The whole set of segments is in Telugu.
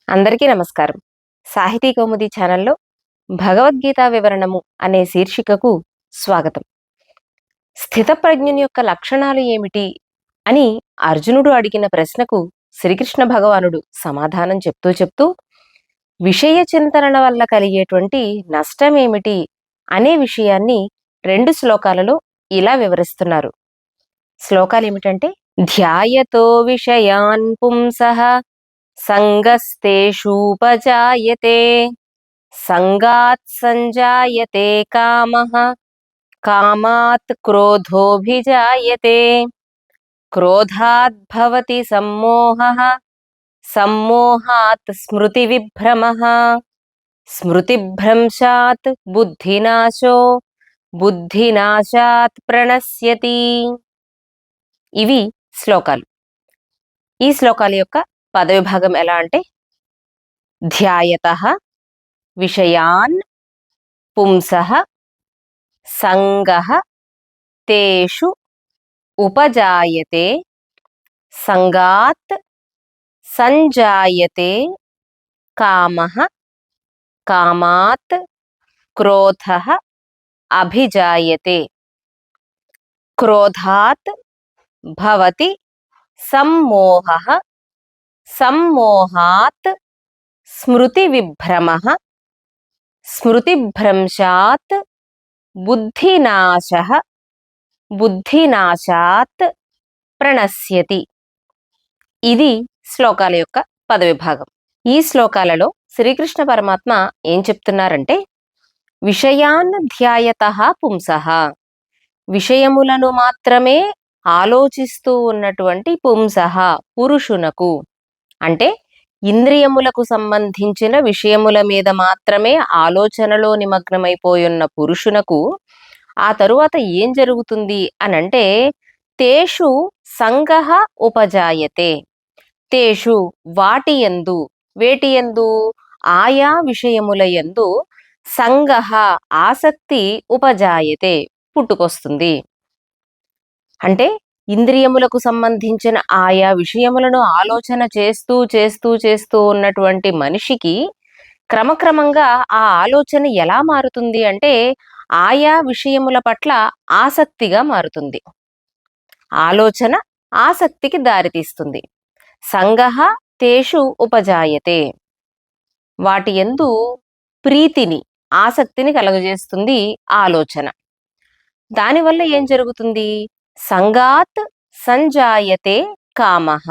అందరికీ నమస్కారం. సాహితీ కౌముది ఛానల్లో భగవద్గీత వివరణము అనే శీర్షికకు స్వాగతం. స్థితప్రజ్ఞుని యొక్క లక్షణాలు ఏమిటి అని అర్జునుడు అడిగిన ప్రశ్నకు శ్రీకృష్ణ భగవానుడు సమాధానం చెప్తూ విషయ చింతనల వల్ల కలిగేటువంటి నష్టమేమిటి అనే విషయాన్ని 2 శ్లోకాలలో ఇలా వివరిస్తున్నారు. శ్లోకాలు ఏమిటంటే, ధ్యాయతో విషయాన్ పుంసః సంగస్తేషూపజాయతే సంగాత్ సంజాయతే కామః కామాత్ క్రోధోభిజాయతే క్రోధాత్ భవతి సమ్మోహః సమ్మోహాత్ స్మృతివిభ్రమః స్మృతిభ్రంశాత్ బుద్ధినాశో బుద్ధినాశాత్ ప్రణశ్యతి. ఇవి శ్లోకాలు. ఈ శ్లోకాల యొక్క పదవిభాగం ఎలా అంటే, ధ్యాయతః విషయాన్ పుంసః సంగః తేషు ఉపజాయతే సంగాత్ సంజాయతే కామః కామాత్ క్రోధః అభిజాయతే క్రోధాత్ భవతి సమ్మోహః సమ్మోహాత్ స్మృతివిభ్రమః స్మృతిభ్రంశాత్ బుద్ధినాశః బుద్ధినాశాత్ ప్రణశ్యతి. ఇది శ్లోకాల యొక్క పదవిభాగం. ఈ శ్లోకాలలో శ్రీకృష్ణ పరమాత్మ ఏం చెప్తున్నారంటే, విషయాన్ ధ్యాయతః పుంసః, విషయములను మాత్రమే ఆలోచిస్తూ ఉన్నటువంటి పుంసః పురుషునకు, అంటే ఇంద్రియములకు సంబంధించిన విషయముల మీద మాత్రమే ఆలోచనలో నిమగ్నమైపోయున్న పురుషునకు ఆ తరువాత ఏం జరుగుతుంది అనంటే, తేషు సంగః ఉపజాయతే, తేషు వాటియందు, వేటియందు, ఆయా విషయముల యందు సంగః ఆసక్తి ఉపజాయతే పుట్టుకొస్తుంది. అంటే ఇంద్రియములకు సంబంధించిన ఆయా విషయములను ఆలోచన చేస్తూ ఉన్నటువంటి మనిషికి క్రమక్రమంగా ఆ ఆలోచన ఎలా మారుతుంది అంటే, ఆయా విషయముల పట్ల ఆసక్తిగా మారుతుంది. ఆలోచన ఆసక్తికి దారితీస్తుంది. సంగః తేషు ఉపజాయతే, వాటి యందు ప్రీతిని, ఆసక్తిని కలుగజేస్తుంది ఆలోచన. దానివల్ల ఏం జరుగుతుంది? సంగాత్ సంజాయతే కామః,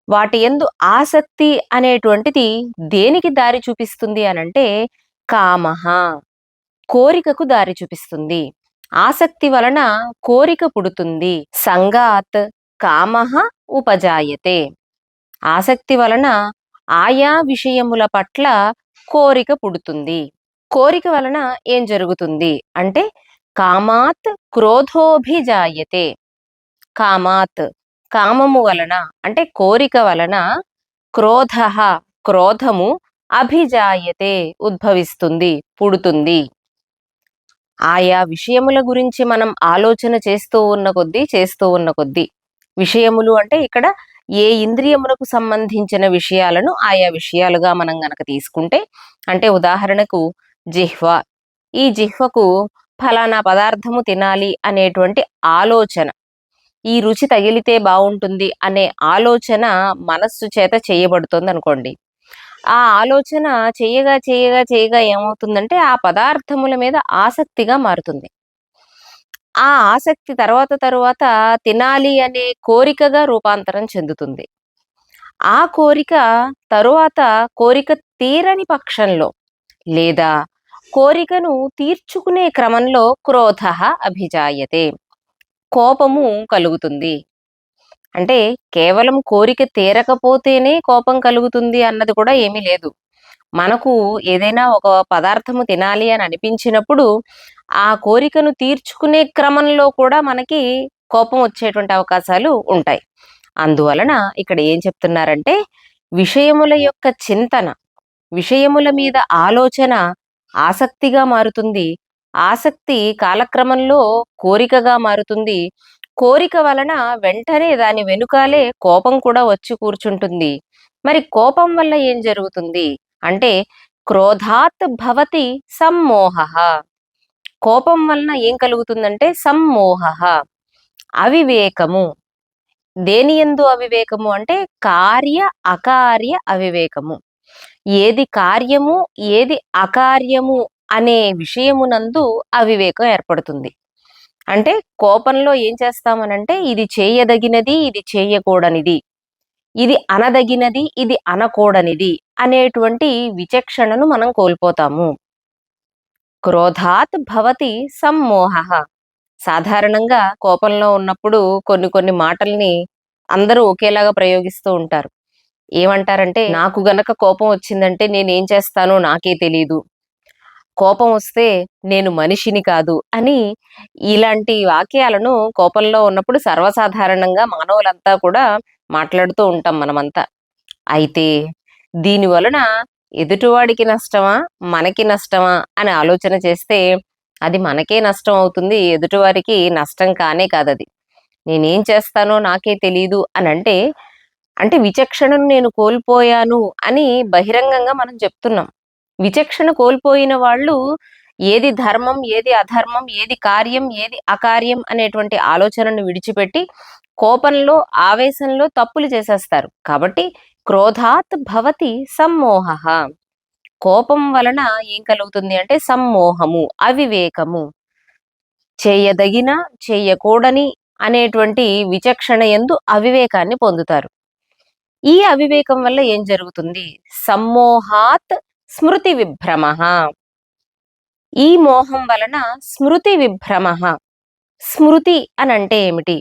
వాటి యందు ఆసక్తి అనేటువంటిది దేనికి దారి చూపిస్తుంది అనంటే, కామః, కోరికకు దారి చూపిస్తుంది. ఆసక్తి వలన కోరిక పుడుతుంది. సంగాత్ కామః ఉపజాయతే, ఆసక్తి వలన ఆయా విషయముల పట్ల కోరిక పుడుతుంది. కోరిక వలన ఏం జరుగుతుంది అంటే, కామాత్ క్రోధోభిజాయతే, కామాత్ కామము వలన అంటే కోరిక వలన, క్రోధః క్రోధము, అభిజాయతే ఉద్భవిస్తుంది, పుడుతుంది. ఆయా విషయముల గురించి మనం ఆలోచన చేస్తూ ఉన్న కొద్దీ విషయములు అంటే ఇక్కడ ఏ ఇంద్రియములకు సంబంధించిన విషయాలను ఆయా విషయాలుగా మనం గనక తీసుకుంటే, అంటే ఉదాహరణకు జిహ్వ, ఈ జిహ్వకు ఫలానా పదార్థము తినాలి అనేటువంటి ఆలోచన, ఈ రుచి తగిలితే బాగుంటుంది అనే ఆలోచన మనస్సు చేత చేయబడుతుంది అనుకోండి. ఆ ఆలోచన చేయగా ఏమవుతుందంటే, ఆ పదార్థముల మీద ఆసక్తిగా మారుతుంది. ఆ ఆసక్తి తరువాత తినాలి అనే కోరికగా రూపాంతరం చెందుతుంది. ఆ కోరిక తరువాత కోరిక తీరని పక్షంలో, లేదా కోరికను తీర్చుకునే క్రమంలో క్రోధః అభిజాయతే, కోపము కలుగుతుంది. అంటే కేవలం కోరిక తీరకపోతేనే కోపం కలుగుతుంది అన్నది కూడా ఏమీ లేదు. మనకు ఏదైనా ఒక పదార్థము తినాలి అని అనిపించినప్పుడు ఆ కోరికను తీర్చుకునే క్రమంలో కూడా మనకి కోపం వచ్చేటువంటి అవకాశాలు ఉంటాయి. అందువలన ఇక్కడ ఏం చెప్తున్నారంటే, విషయముల యొక్క చింతన, విషయముల మీద ఆలోచన ఆసక్తిగా మారుతుంది. ఆసక్తి కాలక్రమంలో కోరికగా మారుతుంది. కోరిక వలన వెంటనే దాని వెనుకాలే కోపం కూడా వచ్చి కూర్చుంటుంది. మరి కోపం వల్ల ఏం జరుగుతుంది అంటే క్రోధాత్ భవతి సమ్మోహః. కోపం వలన ఏం కలుగుతుందంటే సమ్మోహః, అవివేకము. దేని యందు అవివేకము అంటే కార్య అకార్య అవివేకము. ఏది కార్యము ఏది అకార్యము అనే విషయమునందు అవివేకం ఏర్పడుతుంది. అంటే కోపంలో ఏం చేస్తామనంటే ఇది చేయదగినది ఇది చేయకూడనిది, ఇది అనదగినది ఇది అనకూడనిది అనేటువంటి విచక్షణను మనం కోల్పోతాము. క్రోధాత్ భవతి సమ్మోహః. సాధారణంగా కోపంలో ఉన్నప్పుడు కొన్ని కొన్ని మాటల్ని అందరూ ఒకేలాగా ప్రయోగిస్తూ ఉంటారు. ఏమంటారంటే, నాకు గనక కోపం వచ్చిందంటే నేనేం చేస్తానో నాకే తెలీదు. కోపం వస్తే నేను మనిషిని కాదు అని ఇలాంటి వాక్యాలను కోపంలో ఉన్నప్పుడు సర్వసాధారణంగా మానవులంతా కూడా మాట్లాడుతూ ఉంటాం మనమంతా. అయితే దీని వలన ఎదుటివాడికి నష్టమా? మనకి నష్టమా? అని ఆలోచన చేస్తే అది మనకే నష్టం అవుతుంది. ఎదుటివారికి నష్టం కానే కాదది. నేనేం చేస్తానో నాకే తెలీదు అనంటే, అంటే విచక్షణను నేను కోల్పోయాను అని బహిరంగంగా మనం చెప్తున్నాం. విచక్షణ కోల్పోయిన వాళ్ళు ఏది ధర్మం, ఏది అధర్మం, ఏది కార్యం, ఏది అకార్యం అనేటువంటి ఆలోచనను విడిచిపెట్టి కోపంలో, ఆవేశంలో తప్పులు చేసేస్తారు. కాబట్టి క్రోధాత్ భవతి సమ్మోహః. కోపం వలన ఏం కలుగుతుంది అంటే సమ్మోహము, అవివేకము. చేయదగిన, చేయకూడని అనేటువంటి విచక్షణ యందు అవివేకాన్ని పొందుతారు. ఈ అవివేకం వల్ల ఏం జరుగుతుంది? సమ్మోహాత్ స్మృతి విభ్రమః. ఈ మోహం వలన స్మృతి విభ్రమః. స్మృతి అనంటే ఏమిటి?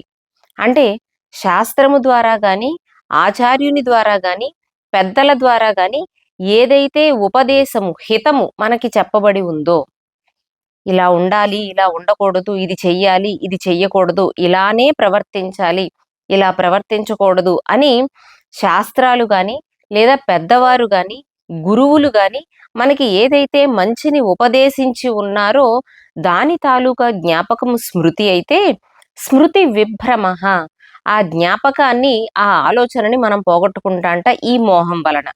అంటే శాస్త్రము ద్వారా గాని, ఆచార్యుని ద్వారా గాని, పెద్దల ద్వారా గాని ఏదైతే ఉపదేశము, హితము మనకి చెప్పబడి ఉందో, ఇలా ఉండాలి, ఇలా ఉండకూడదు, ఇది చెయ్యాలి, ఇది చెయ్యకూడదు, ఇలానే ప్రవర్తించాలి, ఇలా ప్రవర్తించకూడదు అని శాస్త్రాలు గాని, లేదా పెద్దవారు గాని, గురువులు గాని మనకి ఏదైతే మంచిని ఉపదేశించి ఉన్నారో దాని తాలూకా జ్ఞాపకము స్మృతి అయితే, స్మృతి విభ్రమః. ఆ జ్ఞాపకాన్ని, ఆ ఆలోచనని మనం పోగొట్టుకుంటాంట ఈ మోహం వలన.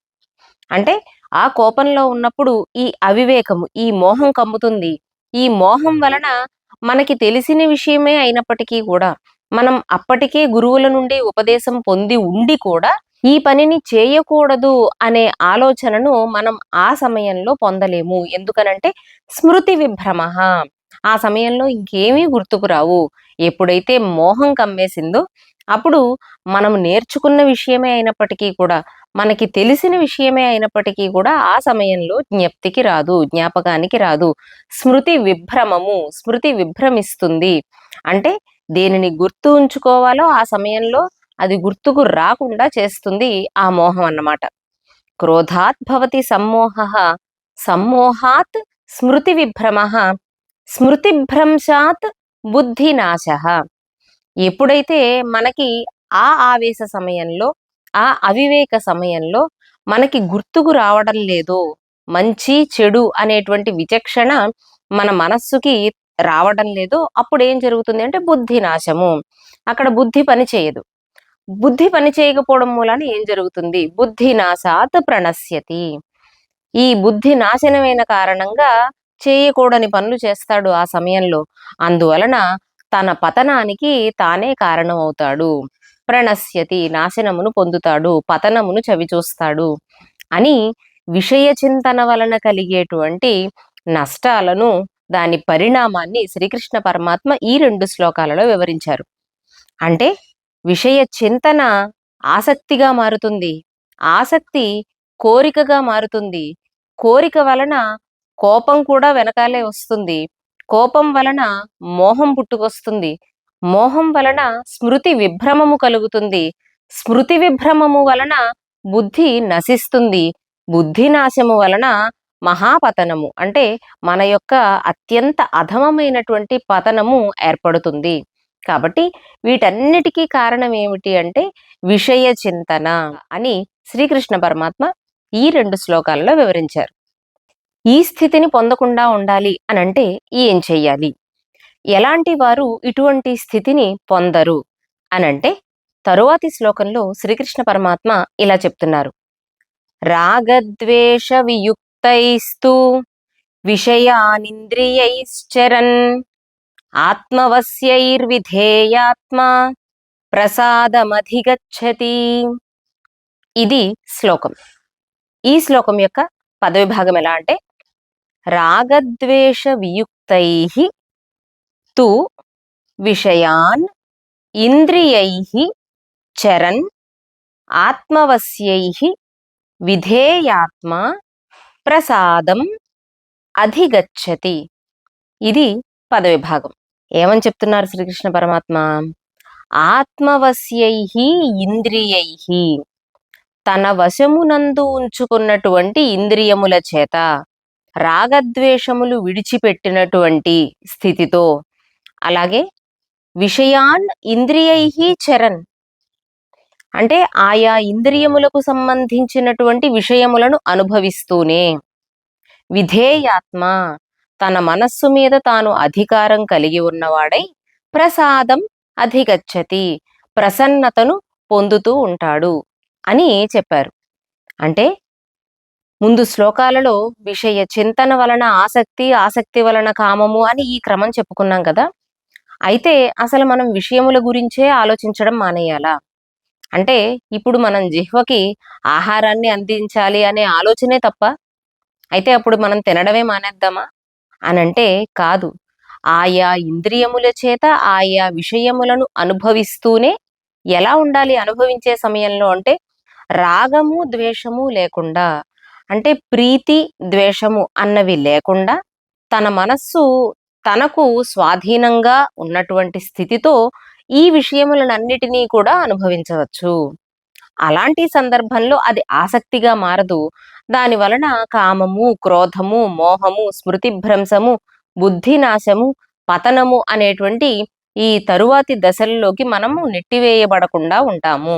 అంటే ఆ కోపంలో ఉన్నప్పుడు ఈ అవివేకము, ఈ మోహం కమ్ముతుంది. ఈ మోహం వలన మనకి తెలిసిన విషయమే అయినప్పటికీ కూడా, మనం అప్పటికే గురువుల నుండి ఉపదేశం పొంది ఉండి కూడా ఈ పనిని చేయకూడదు అనే ఆలోచనను మనం ఆ సమయంలో పొందలేము. ఎందుకనంటే స్మృతి విభ్రమః. ఆ సమయంలో ఇంకేమీ గుర్తుకు రావు. ఎప్పుడైతే మోహం కమ్మేసిందో అప్పుడు మనం నేర్చుకున్న విషయమే అయినప్పటికీ కూడా, మనకి తెలిసిన విషయమే అయినప్పటికీ కూడా ఆ సమయంలో జ్ఞప్తికి రాదు, జ్ఞాపకానికి రాదు. స్మృతి విభ్రమము, స్మృతి విభ్రమిస్తుంది. అంటే దేనిని గుర్తు ఉంచుకోవాలో ఆ సమయంలో అది గుర్తుకు రాకుండా చేస్తుంది ఆ మోహం అన్నమాట. క్రోధాత్ భవతి సమ్మోహః, సమ్మోహాత్ స్మృతి విభ్రమః, స్మృతిభ్రంశాత్ బుద్ధినాశః. ఎప్పుడైతే మనకి ఆ ఆవేశ సమయంలో, ఆ అవివేక సమయంలో మనకి గుర్తుకు రావడం లేదో, మంచి చెడు అనేటువంటి విచక్షణ మన మనస్సుకి రావడం లేదో, అప్పుడు ఏం జరుగుతుంది అంటే బుద్ధి నాశము. అక్కడ బుద్ధి పని చేయదు. బుద్ధి పని చేయకపోవడం మూలాన ఏం జరుగుతుంది? బుద్ధి నాశాత్ ప్రణశ్యతి. ఈ బుద్ధి నాశనమైన కారణంగా చేయకూడని పనులు చేస్తాడు ఆ సమయంలో. అందువలన తన పతనానికి తానే కారణం అవుతాడు. ప్రణశ్యతి, నాశనమును పొందుతాడు, పతనమును చవిచూస్తాడు అని విషయ చింతన వలన కలిగేటువంటి నష్టాలను, దాని పరిణామాన్ని శ్రీకృష్ణ పరమాత్మ ఈ 2 శ్లోకాలలో వివరించారు. అంటే విషయ చింతన ఆసక్తిగా మారుతుంది. ఆసక్తి కోరికగా మారుతుంది. కోరిక వలన కోపం కూడా వెనకాలే వస్తుంది. కోపం వలన మోహం పుట్టుకొస్తుంది. మోహం వలన స్మృతి విభ్రమము కలుగుతుంది. స్మృతి విభ్రమము వలన బుద్ధి నశిస్తుంది. బుద్ధి నాశము వలన మహాపతనము అంటే మన యొక్క అత్యంత అధమమైనటువంటి పతనము ఏర్పడుతుంది. కాబట్టి వీటన్నిటికీ కారణం ఏమిటి అంటే విషయ చింతన అని శ్రీకృష్ణ పరమాత్మ ఈ 2 శ్లోకాలలో వివరించారు. ఈ స్థితిని పొందకుండా ఉండాలి అనంటే ఏం చెయ్యాలి? ఎలాంటి వారు ఇటువంటి స్థితిని పొందరు అనంటే తరువాతి శ్లోకంలో శ్రీకృష్ణ పరమాత్మ ఇలా చెప్తున్నారు. రాగద్వేష వియుక్తైస్తు విషయానింద్రియైశ్చరన్ ఆత్మవశ్యైర్విధేయాత్మా ప్రసాదమధిగచ్చతి. ఇది శ్లోకం. ఈ శ్లోకం యొక్క పదవిభాగం ఎలా అంటే, రాగద్వేష వియుక్తైః తు విషయాన్ ఇంద్రియైః చరన్ ఆత్మవశ్యైః విధేయాత్మా ప్రసాదం అధిగచ్చతి. ఇది పదవిభాగం. ఏమని చెప్తున్నారు శ్రీకృష్ణ పరమాత్మ? ఆత్మవశ్యైః ఇంద్రియైః, తన వశమునందు ఉంచుకున్నటువంటి ఇంద్రియముల చేత రాగద్వేషములు విడిచిపెట్టినటువంటి స్థితితో, అలాగే విషయాన్ ఇంద్రియైః చరన్, అంటే ఆయా ఇంద్రియములకు సంబంధించినటువంటి విషయములను అనుభవిస్తూనే, విధేయాత్మ, తన మనస్సు మీద తాను అధికారం కలిగి ఉన్నవాడై, ప్రసాదం అధిగచ్చతి, ప్రసన్నతను పొందుతూ ఉంటాడు అని చెప్పారు. అంటే ముందు శ్లోకాలలో విషయ చింతన వలన ఆసక్తి, ఆసక్తి వలన కామము అని ఈ క్రమం చెప్పుకున్నాం కదా. అయితే అసలు మనం విషయముల గురించే ఆలోచించడం మానేయాలా? అంటే ఇప్పుడు మనం జిహ్వకి ఆహారాన్ని అందించాలి అనే ఆలోచనే తప్ప, అయితే అప్పుడు మనం తినడమే మానేద్దామా అనంటే కాదు. ఆయా ఇంద్రియముల చేత ఆయా విషయములను అనుభవిస్తూనే ఎలా ఉండాలి అనుభవించే సమయంలో అంటే, రాగము ద్వేషము లేకుండా, అంటే ప్రీతి ద్వేషము అన్నవి లేకుండా తన మనస్సు తనకు స్వాధీనంగా ఉన్నటువంటి స్థితితో ఈ విషయములనన్నిటినీ కూడా అనుభవించవచ్చు. అలాంటి సందర్భంలో అది ఆసక్తిగా మారదు. దాని వలన కామము, క్రోధము, మోహము, స్మృతిభ్రంశము, బుద్ధినాశము, పతనము అనేటువంటి ఈ తరువాతి దశల్లోకి మనము నెట్టివేయబడకుండా ఉంటాము.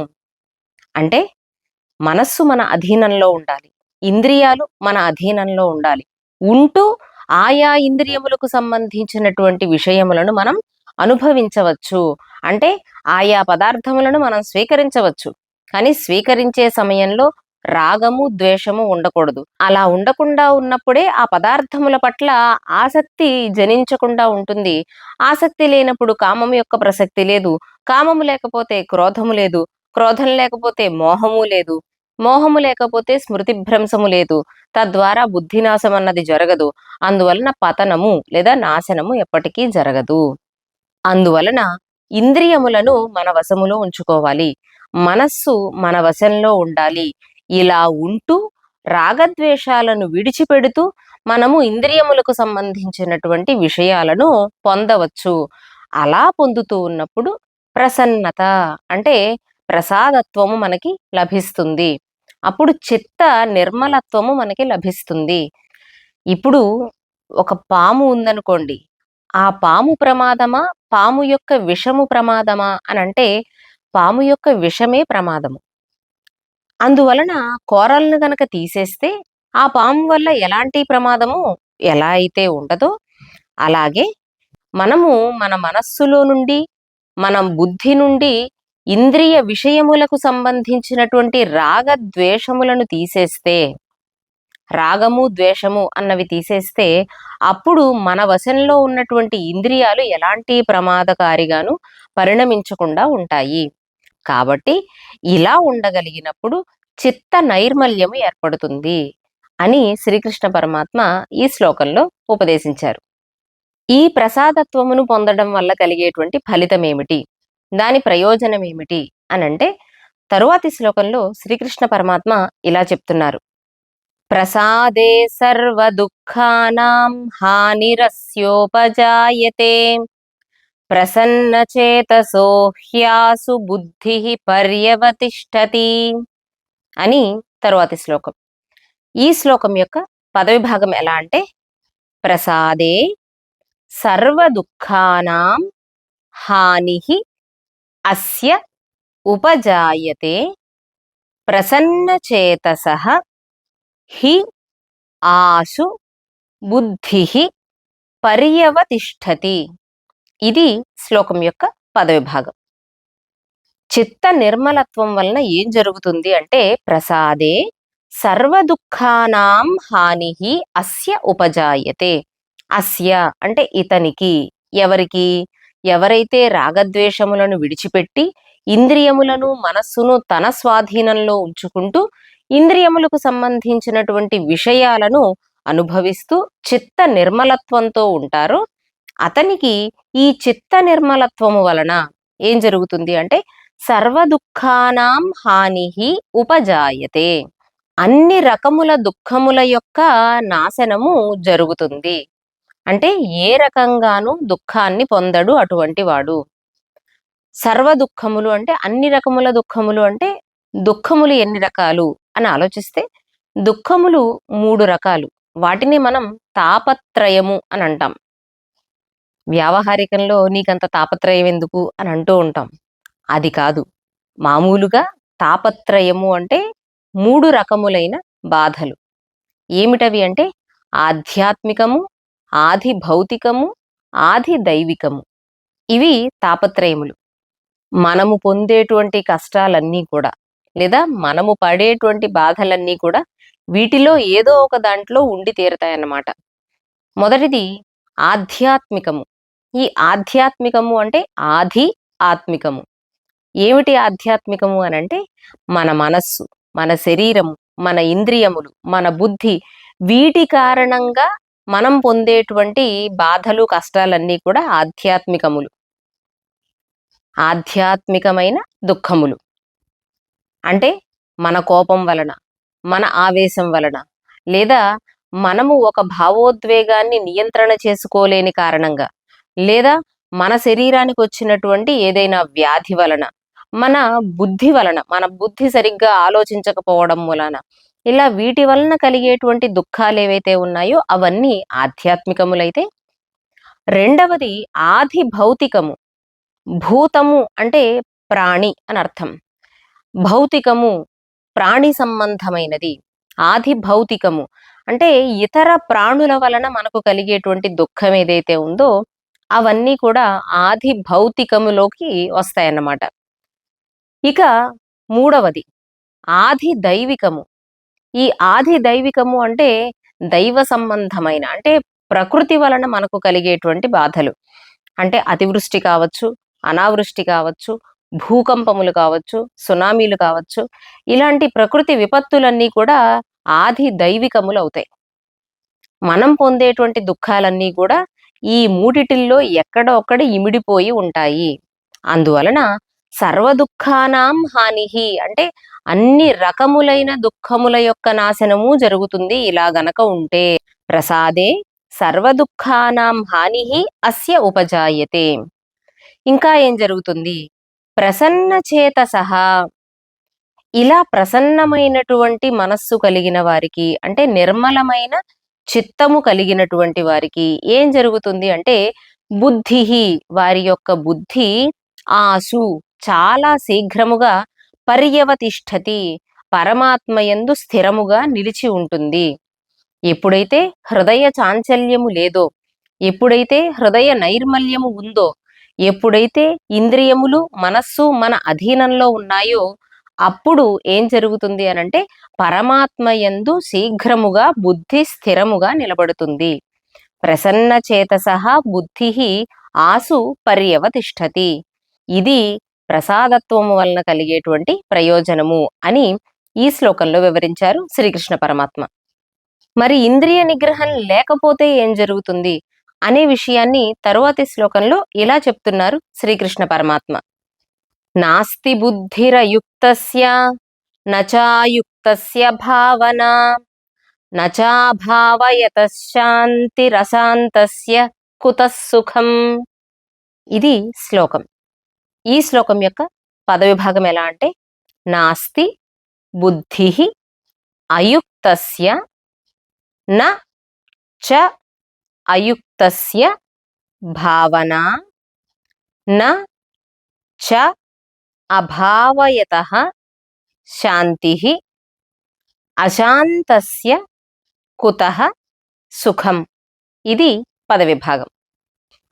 అంటే మనస్సు మన అధీనంలో ఉండాలి, ఇంద్రియాలు మన అధీనంలో ఉండాలి. ఉంటూ ఆయా ఇంద్రియములకు సంబంధించినటువంటి విషయములను మనం అనుభవించవచ్చు. అంటే ఆయా పదార్థములను మనం స్వీకరించవచ్చు, కానీ స్వీకరించే సమయంలో రాగము ద్వేషము ఉండకూడదు. అలా ఉండకుండా ఉన్నప్పుడే ఆ పదార్థముల పట్ల ఆసక్తి జనించకుండా ఉంటుంది. ఆసక్తి లేనప్పుడు కామము యొక్క ప్రసక్తి లేదు, కామము లేకపోతే క్రోధము లేదు, క్రోధం లేకపోతే మోహము లేదు, మోహము లేకపోతే స్మృతిభ్రంశము లేదు. తద్వారా బుద్ధినాశం అన్నది జరగదు. అందువలన పతనము లేదా నాశనము ఎప్పటికీ జరగదు. అందువలన ఇంద్రియములను మన వశములో ఉంచుకోవాలి, మనస్సు మన వశంలో ఉండాలి. ఇలా ఉంటూ రాగద్వేషాలను విడిచిపెడుతూ మనము ఇంద్రియములకు సంబంధించినటువంటి విషయాలను పొందవచ్చు. అలా పొందుతూ ఉన్నప్పుడు ప్రసన్నత అంటే ప్రసాదత్వము మనకి లభిస్తుంది. అప్పుడు చిత్త నిర్మలత్వము మనకి లభిస్తుంది. ఇప్పుడు ఒక పాము ఉందనుకోండి, ఆ పాము ప్రమాదమా, పాము యొక్క విషము ప్రమాదమా అనంటే పాము యొక్క విషమే ప్రమాదము. అందువలన కోరలను గనక తీసేస్తే ఆ పాము వల్ల ఎలాంటి ప్రమాదము ఎలా అయితే ఉండదో, అలాగే మనము మన మనస్సులో నుండి, మన బుద్ధి నుండి ఇంద్రియ విషయములకు సంబంధించినటువంటి రాగ ద్వేషములను తీసేస్తే, రాగము ద్వేషము అన్నవి తీసేస్తే, అప్పుడు మన వశంలో ఉన్నటువంటి ఇంద్రియాలు ఎలాంటి ప్రమాదకారిగాను పరిణమించకుండా ఉంటాయి. కాబట్టి ఇలా ఉండగలిగినప్పుడు చిత్త నైర్మల్యము ఏర్పడుతుంది అని శ్రీకృష్ణ పరమాత్మ ఈ శ్లోకంలో ఉపదేశించారు. ఈ ప్రసాదత్వమును పొందడం వల్ల కలిగేటువంటి ఫలితం ఏమిటి, దాని ప్రయోజనం ఏమిటి అనంటే, తరువాతి శ్లోకంలో శ్రీకృష్ణ పరమాత్మ ఇలా చెప్తున్నారు. ప్రసాదే సర్వ దుఃఖానాం హానిరస్యోపజాయతే ప్రసన్నచేతసో హ్యాసు బుద్ధి పర్యవతిష్ఠతి అని తరువాతి శ్లోకం. ఈ శ్లోకం యొక్క పదవిభాగం ఎలా అంటే, ప్రసాదే సర్వ దుఃఖానాం హానిః అస్య ఉపజాయతే ప్రసన్నచేతసః హి ఆశు బుద్ధిః పర్యవతిష్ఠతి. ఇది శ్లోకం యొక్క పదవిభాగం. చిత్త నిర్మలత్వం వలన ఏం జరుగుతుంది అంటే, ప్రసాదే సర్వదుఃఖానాం హానిః అస్య ఉపజాయతే. అస్య అంటే ఇతనికి, ఎవరికి? ఎవరైతే రాగద్వేషములను విడిచిపెట్టి ఇంద్రియములను, మనస్సును తన స్వాధీనంలో ఉంచుకుంటూ ఇంద్రియములకు సంబంధించినటువంటి విషయాలను అనుభవిస్తూ చిత్త నిర్మలత్వంతో ఉంటారో అతనికి ఈ చిత్త నిర్మలత్వము వలన ఏం జరుగుతుంది అంటే సర్వదుఃఖానాం హానిః ఉపజాయతే. అన్ని రకముల దుఃఖముల యొక్క నాశనము జరుగుతుంది. అంటే ఏ రకంగానూ దుఃఖాన్ని పొందడు అటువంటి వాడు. సర్వ దుఃఖములు అంటే అన్ని రకముల దుఃఖములు అంటే దుఃఖములు ఎన్ని రకాలు అని ఆలోచిస్తే దుఃఖములు 3 రకాలు. వాటిని మనం తాపత్రయము అని అంటాం. వ్యావహారికంలో నీకంత తాపత్రయం ఎందుకు అని అంటూ ఉంటాం. అది కాదు. మామూలుగా తాపత్రయము అంటే 3 రకములైన బాధలు. ఏమిటవి అంటే ఆధ్యాత్మికము, ఆది భౌతికము, ఆది దైవికము. ఇవి తాపత్రయములు. మనము పొందేటువంటి కష్టాలన్నీ కూడా లేదా మనము పడేటువంటి బాధలన్నీ కూడా వీటిలో ఏదో ఒక దాంట్లో ఉండి తీరతాయన్నమాట. మొదటిది ఆధ్యాత్మికము. ఈ ఆధ్యాత్మికము అంటే ఆది ఆత్మికము. ఏమిటి ఆధ్యాత్మికము అనంటే మన మనస్సు, మన శరీరము, మన ఇంద్రియములు, మన బుద్ధి, వీటి కారణంగా మనం పొందేటువంటి బాధలు, కష్టాలన్నీ కూడా ఆధ్యాత్మికములు. ఆధ్యాత్మికమైన దుఃఖములు అంటే మన కోపం వలన, మన ఆవేశం వలన, లేదా మనము ఒక భావోద్వేగాన్ని నియంత్రణ చేసుకోలేని కారణంగా, లేదా మన శరీరానికి వచ్చినటువంటి ఏదైనా వ్యాధి వలన, మన బుద్ధి వలన, మన బుద్ధి సరిగ్గా ఆలోచించకపోవడం వలన, ఇలా వీటి వలన కలిగేటువంటి దుఃఖాలు ఏవైతే ఉన్నాయో అవన్నీ ఆధ్యాత్మికములైతే, రెండవది ఆది భౌతికము. భూతము అంటే ప్రాణి అని అర్థం. భౌతికము ప్రాణి సంబంధమైనది. ఆది భౌతికము అంటే ఇతర ప్రాణుల వలన మనకు కలిగేటువంటి దుఃఖం ఏదైతే ఉందో అవన్నీ కూడా ఆది భౌతికములోకి వస్తాయన్నమాట. ఇక మూడవది ఆది దైవికము. ఈ ఆది దైవికము అంటే దైవ సంబంధమైన అంటే ప్రకృతి వలన మనకు కలిగేటువంటి బాధలు. అంటే అతివృష్టి కావచ్చు, అనావృష్టి కావచ్చు, భూకంపములు కావచ్చు, సునామీలు కావచ్చు, ఇలాంటి ప్రకృతి విపత్తులన్నీ కూడా ఆది దైవికములు అవుతాయి. మనం పొందేటువంటి దుఃఖాలన్నీ కూడా ఈ మూడిటిల్లో ఎక్కడో ఒక్కడ ఇమిడిపోయి ఉంటాయి. అందువలన సర్వదుఃఖానాం హానిః అంటే అన్ని రకములైన దుఃఖముల యొక్క నాశనము జరుగుతుంది ఇలా గనక ఉంటే. ప్రసాదే సర్వదుఃఖానాం హానిః అస్య ఉపజాయతే. ఇంకా ఏం జరుగుతుంది? ప్రసన్న చేతసః. ఇలా ప్రసన్నమైనటువంటి మనస్సు కలిగిన వారికి అంటే నిర్మలమైన చిత్తము కలిగినటువంటి వారికి ఏం జరుగుతుంది అంటే బుద్ధిః వారి యొక్క బుద్ధి ఆసు చాలా శీఘ్రముగా పర్యవతిష్ఠతి పరమాత్మయందు స్థిరముగా నిలిచి ఉంటుంది. ఎప్పుడైతే హృదయ చాంచల్యము లేదో, ఎప్పుడైతే హృదయ నైర్మల్యము ఉందో, ఎప్పుడైతే ఇంద్రియములు, మనస్సు మన అధీనంలో ఉన్నాయో అప్పుడు ఏం జరుగుతుంది అనంటే పరమాత్మయందు శీఘ్రముగా బుద్ధి స్థిరముగా నిలబడుతుంది. ప్రసన్న చేతసః బుద్ధిః ఆసు పర్యవతిష్ఠతి. ఇది ప్రసాదత్వము వలన కలిగేటువంటి ప్రయోజనము అని ఈ శ్లోకంలో వివరించారు శ్రీకృష్ణ పరమాత్మ. మరి ఇంద్రియ నిగ్రహం లేకపోతే ఏం జరుగుతుంది అనే విషయాన్ని తరువాతి శ్లోకంలో ఇలా చెప్తున్నారు శ్రీకృష్ణ పరమాత్మ. నాస్తి బుద్ధిరయుక్తస్య నచాయుక్తస్య భావన నచాభావయతః శాంతిరశాంతస్య కుతః సుఖం. ఇది శ్లోకం. ఈ శ్లోకం యొక్క పదవిభాగం ఎలా అంటే నాస్తి బుద్ధిః అయుక్తస్య న చ అయుక్తస్య భావన న చ అభావయతః శాంతిః అశాంతస్య కుతః సుఖం. ఇది పదవిభాగం.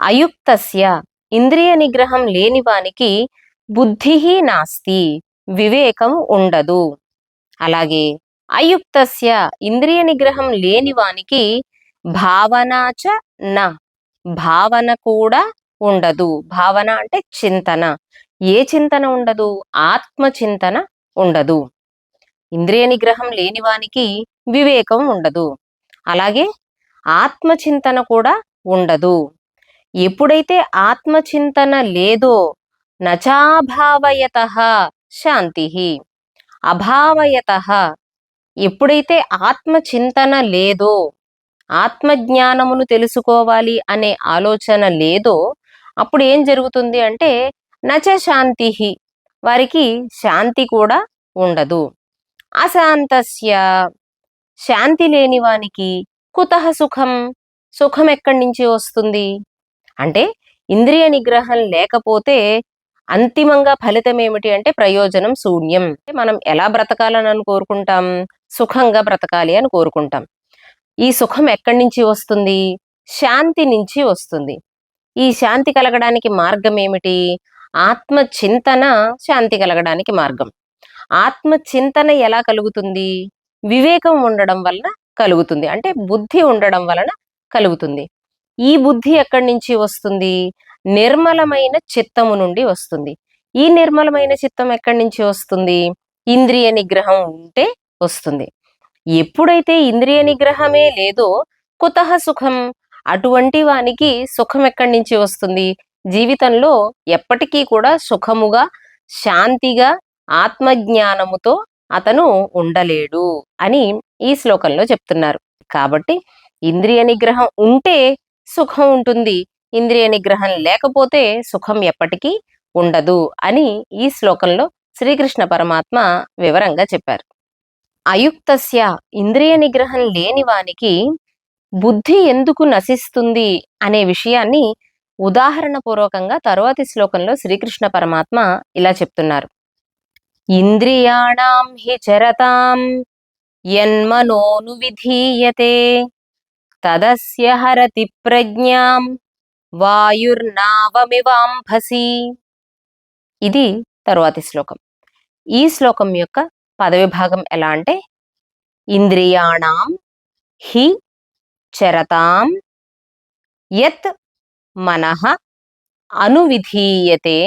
అయుక్తస్య ఇంద్రియ నిగ్రహం లేని వానికి బుద్ధిః నాస్తి వివేకం ఉండదు. అలాగే అయుక్తస్య ఇంద్రియ నిగ్రహం లేని వానికి భావనాచ న భావన కూడా ఉండదు. భావన అంటే చింతన. ఏ చింతన ఉండదు? ఆత్మ చింతన ఉండదు. ఇంద్రియ నిగ్రహం లేని వానికి వివేకం ఉండదు. అలాగే ఆత్మచింతన కూడా ఉండదు. ఎప్పుడైతే ఆత్మచింతన లేదో నచాభావయతః శాంతి. అభావయతః ఎప్పుడైతే ఆత్మచింతన లేదో, ఆత్మజ్ఞానమును తెలుసుకోవాలి అనే ఆలోచన లేదో, అప్పుడు ఏం జరుగుతుంది అంటే నచ శాంతి, వారికి శాంతి కూడా ఉండదు. అశాంతస్య శాంతి లేని వానికి కుతః సుఖం, సుఖం ఎక్కడి నుంచి వస్తుంది అంటే ఇంద్రియ నిగ్రహం లేకపోతే అంతిమంగా ఫలితం ఏమిటి అంటే ప్రయోజనం శూన్యం. మనం ఎలా బ్రతకాలని కోరుకుంటాం? సుఖంగా బ్రతకాలి అని కోరుకుంటాం. ఈ సుఖం ఎక్కడి నుంచి వస్తుంది? శాంతి నుంచి వస్తుంది. ఈ శాంతి కలగడానికి మార్గం ఏమిటి? ఆత్మ చింతన శాంతి కలగడానికి మార్గం. ఆత్మ చింతన ఎలా కలుగుతుంది? వివేకం ఉండడం వలన కలుగుతుంది. అంటే బుద్ధి ఉండడం వలన కలుగుతుంది. ఈ బుద్ధి ఎక్కడి నుంచి వస్తుంది? నిర్మలమైన చిత్తము నుండి వస్తుంది. ఈ నిర్మలమైన చిత్తం ఎక్కడి నుంచి వస్తుంది? ఇంద్రియ నిగ్రహం ఉంటే వస్తుంది. ఎప్పుడైతే ఇంద్రియ నిగ్రహమే లేదో కుతః సుఖం, అటువంటి వానికి సుఖం ఎక్కడి నుంచి వస్తుంది? జీవితంలో ఎప్పటికీ కూడా సుఖముగా, శాంతిగా, ఆత్మజ్ఞానముతో అతను ఉండలేడు అని ఈ శ్లోకంలో చెప్తున్నారు. కాబట్టి ఇంద్రియ నిగ్రహం ఉంటే సుఖం ఉంటుంది, ఇంద్రియ నిగ్రహం లేకపోతే సుఖం ఎప్పటికీ ఉండదు అని ఈ శ్లోకంలో శ్రీకృష్ణ పరమాత్మ వివరంగా చెప్పారు. అయుక్తస్య ఇంద్రియ నిగ్రహం లేని వానికి బుద్ధి ఎందుకు నశిస్తుంది అనే విషయాన్ని ఉదాహరణ పూర్వకంగా తరువాతి శ్లోకంలో శ్రీకృష్ణ పరమాత్మ ఇలా చెప్తున్నారు. ఇంద్రియాణం హి చరతాం యన్మనోను విధీయతే తదస్య హరతి ప్రజ్ఞాం వాయుర్నావమివాంభసి. ఇది తరువాతి శ్లోకం. ఈ శ్లోకం యొక్క పదవిభాగం ఎలా అంటే ఇంద్రియాణం హి చరతాం యత్ మనః అనువిధీయతే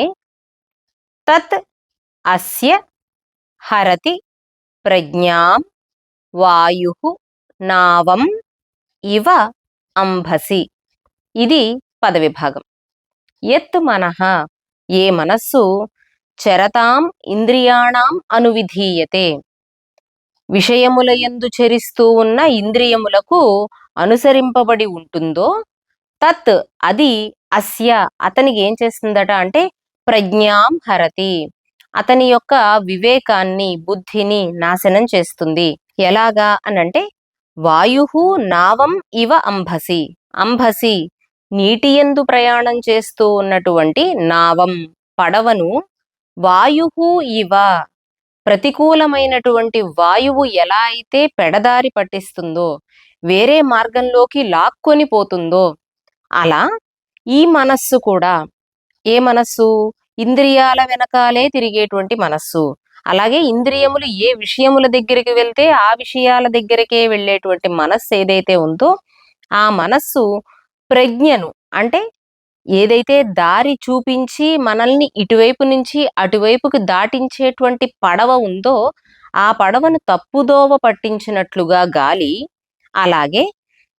తత్ అస్య హరతి ప్రజ్ఞాం వాయుః నావం ఇవ అంభసి. ఇది పదవిభాగం. యత్ మనః ఏ మనస్సు చరతాం ఇంద్రియాణం అనువిధీయతే విషయముల యందు చరిస్తూ ఉన్న ఇంద్రియములకు అనుసరింపబడి ఉంటుందో తత్ అది అస్య అతనికి ఏం చేస్తుందట అంటే ప్రజ్ఞాం హరతి అతని యొక్క వివేకాన్ని బుద్ధిని నాశనం చేస్తుంది. ఎలాగా అనంటే వాయుహు నావం ఇవ అంభసి. అంభసి నీటియందు ప్రయాణం చేస్తూ ఉన్నటువంటి నావం పడవను వాయుహు ఇవ ప్రతికూలమైనటువంటి వాయువు ఎలా అయితే పెడదారి పట్టిస్తుందో వేరే మార్గంలోకి లాక్కొని పోతుందో అలా ఈ మనస్సు కూడా, ఏ మనస్సు? ఇంద్రియాల వెనకాలే తిరిగేటువంటి మనస్సు. అలాగే ఇంద్రియములు ఏ విషయముల దగ్గరికి వెళ్తే ఆ విషయాల దగ్గరికే వెళ్ళేటువంటి మనస్సు ఏదైతే ఉందో ఆ మనస్సు ప్రజ్ఞను అంటే ఏదైతే దారి చూపించి మనల్ని ఇటువైపు నుంచి అటువైపుకి దాటించేటువంటి పడవ ఉందో ఆ పడవను తప్పుదోవ పట్టించినట్లుగా గాలి, అలాగే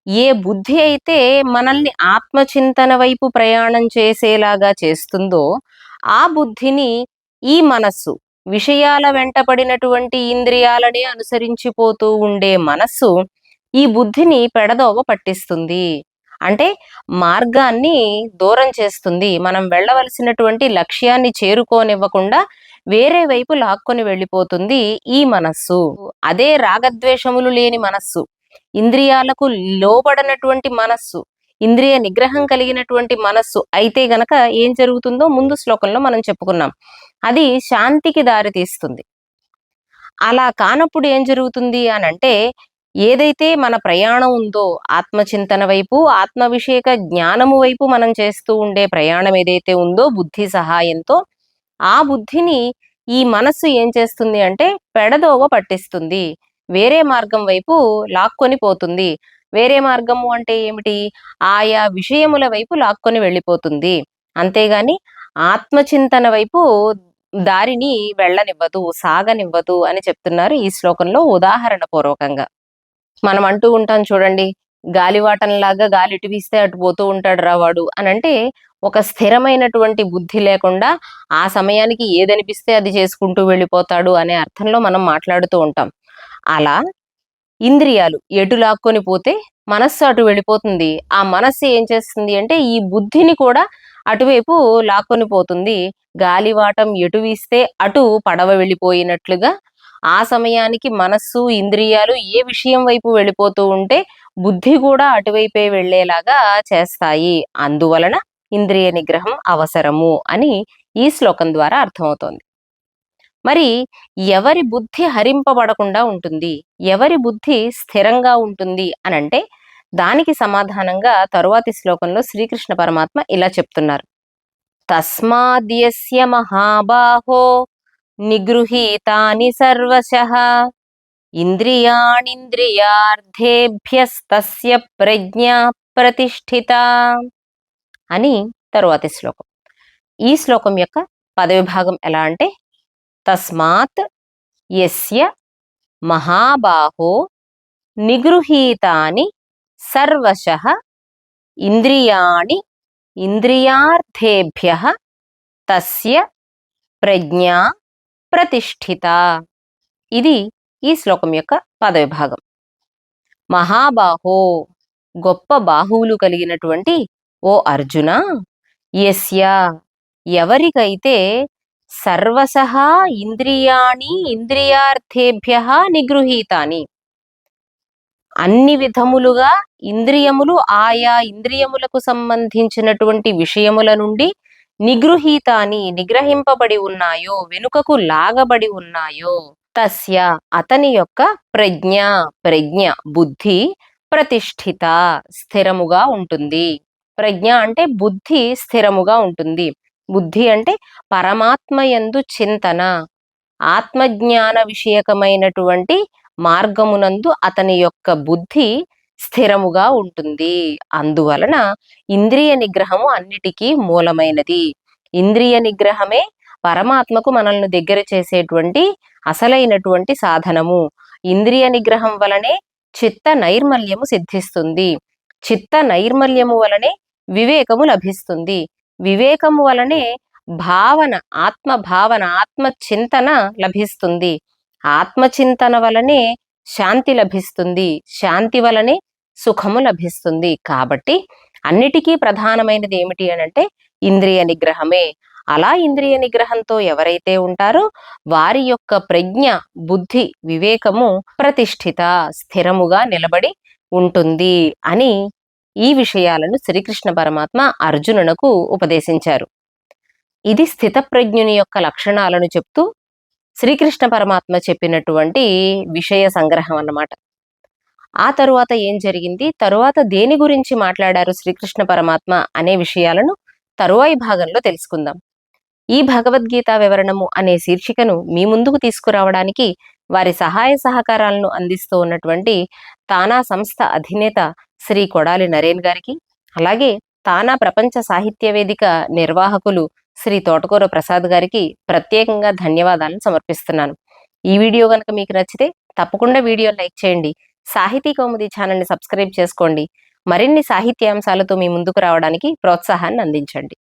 ఏ బుద్ధి అయితే మనల్ని ఆత్మచింతన వైపు ప్రయాణం చేసేలాగా చేస్తుందో ఆ బుద్ధిని ఈ మనస్సు, విషయాల వెంటపడినటువంటి ఇంద్రియాలనే అనుసరించిపోతూ ఉండే మనస్సు ఈ బుద్ధిని పెడదోవ పట్టిస్తుంది. అంటే మార్గాన్ని దూరం చేస్తుంది. మనం వెళ్ళవలసినటువంటి లక్ష్యాన్ని చేరుకోనివ్వకుండా వేరే వైపు లాక్కొని వెళ్ళిపోతుంది ఈ మనస్సు. అదే రాగద్వేషములు లేని మనస్సు, ఇంద్రియాలకు లోబడనటువంటి మనస్సు, ఇంద్రియ నిగ్రహం కలిగినటువంటి మనస్సు అయితే గనక ఏం జరుగుతుందో ముందు శ్లోకంలో మనం చెప్పుకున్నాం. అది శాంతికి దారితీస్తుంది. అలా కానప్పుడు ఏం జరుగుతుంది అనంటే ఏదైతే మన ప్రయాణం ఉందో ఆత్మచింతన వైపు, ఆత్మవిషేక జ్ఞానము వైపు మనం చేస్తూ ఉండే ప్రయాణం ఏదైతే ఉందో బుద్ధి సహాయంతో ఆ బుద్ధిని ఈ మనస్సు ఏం చేస్తుంది అంటే పెడదోవ పట్టిస్తుంది. వేరే మార్గం వైపు లాక్కొని పోతుంది. వేరే మార్గము అంటే ఏమిటి? ఆయా విషయముల వైపు లాక్కొని వెళ్ళిపోతుంది. అంతేగాని ఆత్మచింతన వైపు దారిని వెళ్ళనివ్వదు, సాగనివ్వదు అని చెప్తున్నారు ఈ శ్లోకంలో ఉదాహరణ పూర్వకంగా. మనం అంటూ ఉంటాం చూడండి, గాలివాటంలాగా గాలి ఇటు వీస్తే అటు పోతూ ఉంటాడురా వాడు అనంటే, ఒక స్థిరమైనటువంటి బుద్ధి లేకుండా ఆ సమయానికి ఏదనిపిస్తే అది చేసుకుంటూ వెళ్ళిపోతాడు అనే అర్థంలో మనం మాట్లాడుతూ ఉంటాం. అలా ఇంద్రియాలు ఎటు లాక్కొని పోతే మనస్సు అటు వెళ్ళిపోతుంది. ఆ మనస్సు ఏం చేస్తుంది అంటే ఈ బుద్ధిని కూడా అటువైపు లాక్కొని పోతుంది. గాలివాటం ఎటు వీస్తే అటు పడవ వెళ్ళిపోయినట్లుగా ఆ సమయానికి మనస్సు, ఇంద్రియాలు ఏ విషయం వైపు వెళ్ళిపోతూ ఉంటే బుద్ధి కూడా అటువైపే వెళ్ళేలాగా చేస్తాయి. అందువలన ఇంద్రియ నిగ్రహం అవసరము అని ఈ శ్లోకం ద్వారా అర్థమవుతోంది. మరి ఎవరి బుద్ధి హరింపబడకుండా ఉంటుంది? ఎవరి బుద్ధి స్థిరంగా ఉంటుంది అనంటే, దానికి సమాధానంగా తరువాతి శ్లోకంలో శ్రీకృష్ణ పరమాత్మ ఇలా చెప్తున్నారు. తస్మాద్యస్య మహాబాహో నిగృహీతాని సర్వశః ఇంద్రియాణింద్రియార్థేభ్యస్తస్య ప్రజ్ఞా ప్రతిష్ఠిత అని తరువాతి శ్లోకం. ఈ శ్లోకం యొక్క పదవిభాగం ఎలా అంటే, తస్మాత్ యస్య మహాబాహో నిగృహీతాని సర్వశః ఇంద్రియాణి ఇంద్రియార్థేభ్యః తస్య ప్రజ్ఞా ప్రతిష్ఠిత. ఇది ఈ శ్లోకం యొక్క పదవిభాగం. మహాబాహో, గొప్ప బాహువులు కలిగినటువంటి ఓ అర్జున, యస్య, ఎవరికైతే సర్వశః ఇంద్రియాణి ఇంద్రియార్థేభ్యః నిగృహీతాని, అన్ని విధములుగా ఇంద్రియములు ఆయా ఇంద్రియములకు సంబంధించినటువంటి విషయముల నుండి నిగృహీతాని నిగ్రహింపబడి ఉన్నాయో, వెనుకకు లాగబడి ఉన్నాయో, తస్య, అతని యొక్క ప్రజ్ఞ బుద్ధి ప్రతిష్ఠిత, స్థిరముగా ఉంటుంది. ప్రజ్ఞ అంటే బుద్ధి స్థిరముగా ఉంటుంది. బుద్ధి అంటే పరమాత్మయందు చింతన, ఆత్మజ్ఞాన విషయకమైనటువంటి మార్గమునందు అతని యొక్క బుద్ధి స్థిరముగా ఉంటుంది. అందువలన ఇంద్రియ నిగ్రహము అన్నిటికీ మూలమైనది. ఇంద్రియ నిగ్రహమే పరమాత్మకు మనల్ని దగ్గర చేసేటువంటి అసలైనటువంటి సాధనము. ఇంద్రియ నిగ్రహం వలనే చిత్త నైర్మల్యము సిద్ధిస్తుంది. చిత్త నైర్మల్యము వలనే వివేకము లభిస్తుంది. వివేకము వలనే భావన, ఆత్మ చింతన లభిస్తుంది. ఆత్మచింతన వలనే శాంతి లభిస్తుంది. శాంతి వలనే సుఖము లభిస్తుంది. కాబట్టి అన్నిటికీ ప్రధానమైనది ఏమిటి అనంటే ఇంద్రియ నిగ్రహమే. అలా ఇంద్రియ నిగ్రహంతో ఎవరైతే ఉంటారో వారి యొక్క ప్రజ్ఞ, బుద్ధి, వివేకము ప్రతిష్ఠిత, స్థిరముగా నిలబడి ఉంటుంది అని ఈ విషయాలను శ్రీకృష్ణ పరమాత్మ అర్జునునకు ఉపదేశించారు. ఇది స్థితప్రజ్ఞుని యొక్క లక్షణాలను చెప్తూ శ్రీకృష్ణ పరమాత్మ చెప్పినటువంటి విషయ సంగ్రహం అన్నమాట. ఆ తరువాత ఏం జరిగింది, తరువాత దేని గురించి మాట్లాడారు శ్రీకృష్ణ పరమాత్మ అనే విషయాలను తరువాయి భాగంలో తెలుసుకుందాం. ఈ భగవద్గీత వివరణము అనే శీర్షికను మీ ముందుకు తీసుకురావడానికి వారి సహాయ సహకారాలను అందిస్తూ ఉన్నటువంటి తానా సంస్థ అధినేత శ్రీ కొడాలి నరేన్ గారికి, అలాగే తానా ప్రపంచ సాహిత్య వేదిక నిర్వాహకులు శ్రీ తోటకూర ప్రసాద్ గారికి ప్రత్యేకంగా ధన్యవాదాలను సమర్పిస్తున్నాను. ఈ వీడియో కనుక మీకు నచ్చితే తప్పకుండా వీడియో లైక్ చేయండి. సాహితీ కౌముది ఛానల్ని సబ్స్క్రైబ్ చేసుకోండి. మరిన్ని సాహిత్యాంశాలతో మీ ముందుకు రావడానికి ప్రోత్సాహాన్ని అందించండి.